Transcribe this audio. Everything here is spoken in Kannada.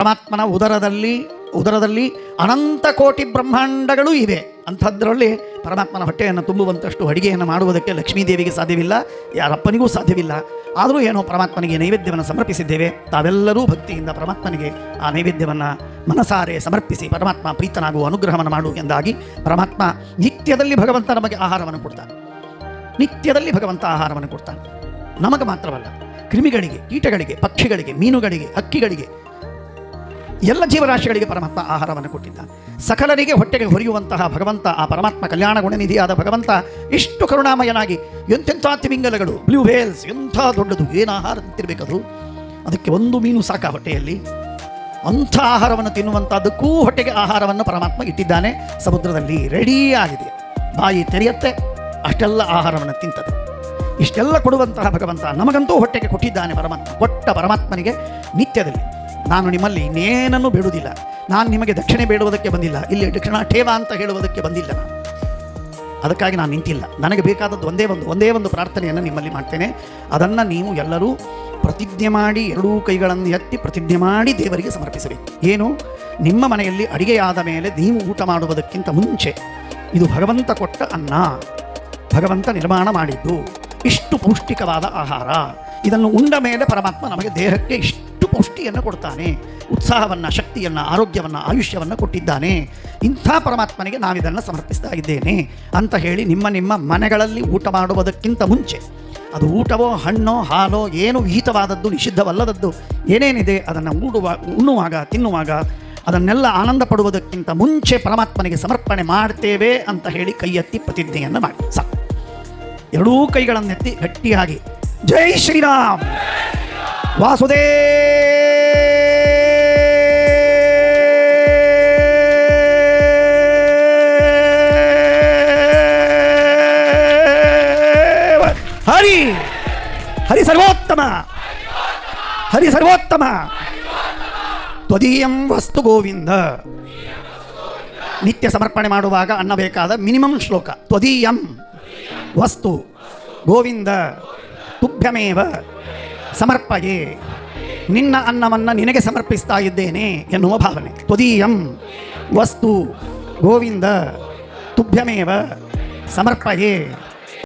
ಪರಮಾತ್ಮನ ಉದರದಲ್ಲಿ ಅನಂತ ಕೋಟಿ ಬ್ರಹ್ಮಾಂಡಗಳು ಇವೆ. ಅಂಥದ್ರಲ್ಲಿ ಪರಮಾತ್ಮನ ಹೊಟ್ಟೆಯನ್ನು ತುಂಬುವಂತಷ್ಟು ಅಡಿಗೆಯನ್ನು ಮಾಡುವುದಕ್ಕೆ ಲಕ್ಷ್ಮೀದೇವಿಗೆ ಸಾಧ್ಯವಿಲ್ಲ, ಯಾರಪ್ಪನಿಗೂ ಸಾಧ್ಯವಿಲ್ಲ. ಆದರೂ ಏನೋ ಪರಮಾತ್ಮನಿಗೆ ನೈವೇದ್ಯವನ್ನು ಸಮರ್ಪಿಸಿದ್ದೇವೆ. ತಾವೆಲ್ಲರೂ ಭಕ್ತಿಯಿಂದ ಪರಮಾತ್ಮನಿಗೆ ಆ ನೈವೇದ್ಯವನ್ನು ಮನಸಾರೆ ಸಮರ್ಪಿಸಿ ಪರಮಾತ್ಮ ಪ್ರೀತನಾಗುವ ಅನುಗ್ರಹವನ್ನು ಮಾಡು ಎಂದಾಗಿ ಪರಮಾತ್ಮ ನಿತ್ಯದಲ್ಲಿ ಭಗವಂತ ನಮಗೆ ಆಹಾರವನ್ನು ಕೊಡ್ತಾನೆ. ನಿತ್ಯದಲ್ಲಿ ಭಗವಂತ ಆಹಾರವನ್ನು ಕೊಡ್ತಾನೆ. ನಮಗೆ ಮಾತ್ರವಲ್ಲ, ಕ್ರಿಮಿಗಳಿಗೆ, ಕೀಟಗಳಿಗೆ, ಪಕ್ಷಿಗಳಿಗೆ, ಮೀನುಗಳಿಗೆ, ಹಕ್ಕಿಗಳಿಗೆ, ಎಲ್ಲ ಜೀವರಾಶಿಗಳಿಗೆ ಪರಮಾತ್ಮ ಆಹಾರವನ್ನು ಕೊಟ್ಟಿದ್ದಾನೆ. ಸಕಲರಿಗೆ ಹೊಟ್ಟೆಗೆ ಹೊರೆಯುವಂತಹ ಭಗವಂತ, ಆ ಪರಮಾತ್ಮ ಕಲ್ಯಾಣ ಗುಣನಿಧಿಯಾದ ಭಗವಂತ ಇಷ್ಟು ಕರುಣಾಮಯನಾಗಿ ಎಂತೆಂಥ ತಿಮಿಂಗಲಗಳು, ಬ್ಲೂ ವೇಲ್ಸ್, ಎಂಥ ದೊಡ್ಡದು, ಏನು ಆಹಾರ ತಿಂತಿರ್ಬೇಕದು, ಅದಕ್ಕೆ ಒಂದು ಮೀನು ಸಾಕ ಹೊಟ್ಟೆಯಲ್ಲಿ. ಅಂಥ ಆಹಾರವನ್ನು ತಿನ್ನುವಂಥದ್ದಕ್ಕೂ ಹೊಟ್ಟೆಗೆ ಆಹಾರವನ್ನು ಪರಮಾತ್ಮ ಇಟ್ಟಿದ್ದಾನೆ. ಸಮುದ್ರದಲ್ಲಿ ರೆಡಿ ಆಗಿದೆ, ಬಾಯಿ ತೆರೆಯತ್ತೆ, ಅಷ್ಟೆಲ್ಲ ಆಹಾರವನ್ನು ತಿಂತದೆ. ಇಷ್ಟೆಲ್ಲ ಕೊಡುವಂತಹ ಭಗವಂತ ನಮಗಂತೂ ಹೊಟ್ಟೆಗೆ ಕೊಟ್ಟಿದ್ದಾನೆ. ಪರಮಾತ್ಮ ಕೊಟ್ಟ ಪರಮಾತ್ಮನಿಗೆ ನಿತ್ಯದಲ್ಲಿ ನಾನು ನಿಮ್ಮಲ್ಲಿ ಇನ್ನೇನನ್ನು ಬೇಡುವುದಿಲ್ಲ, ನಾನು ನಿಮಗೆ ದಕ್ಷಿಣೆ ಬೇಡುವುದಕ್ಕೆ ಬಂದಿಲ್ಲ, ಇಲ್ಲಿ ದಕ್ಷಿಣ ಠೇವ ಅಂತ ಹೇಳುವುದಕ್ಕೆ ಬಂದಿಲ್ಲ ನಾನು. ಅದಕ್ಕಾಗಿ ನಾನು ನಿಂತಿಲ್ಲ. ನನಗೆ ಬೇಕಾದದ್ದು ಒಂದೇ ಒಂದು ಪ್ರಾರ್ಥನೆಯನ್ನು ನಿಮ್ಮಲ್ಲಿ ಮಾಡ್ತೇನೆ. ಅದನ್ನು ನೀವು ಎಲ್ಲರೂ ಪ್ರತಿಜ್ಞೆ ಮಾಡಿ, ಎರಡೂ ಕೈಗಳನ್ನು ಎತ್ತಿ ಪ್ರತಿಜ್ಞೆ ಮಾಡಿ ದೇವರಿಗೆ ಸಮರ್ಪಿಸಬೇಕು. ಏನು? ನಿಮ್ಮ ಮನೆಯಲ್ಲಿ ಅಡಿಗೆಯಾದ ಮೇಲೆ ನೀವು ಊಟ ಮಾಡುವುದಕ್ಕಿಂತ ಮುಂಚೆ ಇದು ಭಗವಂತ ಕೊಟ್ಟ ಅನ್ನ, ಭಗವಂತ ನಿರ್ಮಾಣ ಮಾಡಿದ್ದು, ಇಷ್ಟು ಪೌಷ್ಟಿಕವಾದ ಆಹಾರ, ಇದನ್ನು ಉಂಡ ಮೇಲೆ ಪರಮಾತ್ಮ ನಮಗೆ ದೇಹಕ್ಕೆ ಇಷ್ಟು ಪುಷ್ಟಿಯನ್ನು ಕೊಡ್ತಾನೆ, ಉತ್ಸಾಹವನ್ನು, ಶಕ್ತಿಯನ್ನು, ಆರೋಗ್ಯವನ್ನು, ಆಯುಷ್ಯವನ್ನು ಕೊಟ್ಟಿದ್ದಾನೆ. ಇಂಥ ಪರಮಾತ್ಮನಿಗೆ ನಾವಿದನ್ನು ಸಮರ್ಪಿಸ್ತಾ ಇದ್ದೇನೆ ಅಂತ ಹೇಳಿ ನಿಮ್ಮ ಮನೆಗಳಲ್ಲಿ ಊಟ ಮಾಡುವುದಕ್ಕಿಂತ ಮುಂಚೆ, ಅದು ಊಟವೋ ಹಣ್ಣೋ ಹಾಲೋ ಏನು ವಿಹಿತವಾದದ್ದು ನಿಷಿದ್ಧವಲ್ಲದದ್ದು ಏನೇನಿದೆ ಅದನ್ನು ಉಣ್ಣುವಾಗ ತಿನ್ನುವಾಗ ಅದನ್ನೆಲ್ಲ ಆನಂದ ಪಡುವುದಕ್ಕಿಂತ ಮುಂಚೆ ಪರಮಾತ್ಮನಿಗೆ ಸಮರ್ಪಣೆ ಮಾಡ್ತೇವೆ ಅಂತ ಹೇಳಿ ಕೈ ಎತ್ತಿ ಪ್ರತಿಜ್ಞೆಯನ್ನು ಮಾಡಿ ಸಾಕು. ಎರಡೂ ಕೈಗಳನ್ನೆತ್ತಿ ಗಟ್ಟಿಯಾಗಿ ಜೈ ಶ್ರೀರಾಮ್ ವಾಸುದೇವ ಹರಿ ಹರಿ ಸರ್ವೋತ್ತಮ ಹರಿ ಸರ್ವೋತ್ತಮ ತ್ವದೀಯಂ ವಸ್ತು ಗೋವಿಂದ. ನಿತ್ಯ ಸಮರ್ಪಣೆ ಮಾಡುವಾಗ ಅನ್ನಬೇಕಾದ ಮಿನಿಮಮ್ ಶ್ಲೋಕ ತ್ವದೀಯಂ ವಸ್ತು ಗೋವಿಂದ ತುಭ್ಯಮೇವ ಸಮರ್ಪಯೇ. ನಿನ್ನ ಅನ್ನವನ್ನು ನಿನಗೆ ಸಮರ್ಪಿಸ್ತಾ ಇದ್ದೇನೆ ಎನ್ನುವ ಭಾವನೆ. ತ್ವದೀಯಂ ವಸ್ತು ಗೋವಿಂದ ತುಭ್ಯಮೇವ ಸಮರ್ಪಯೇ.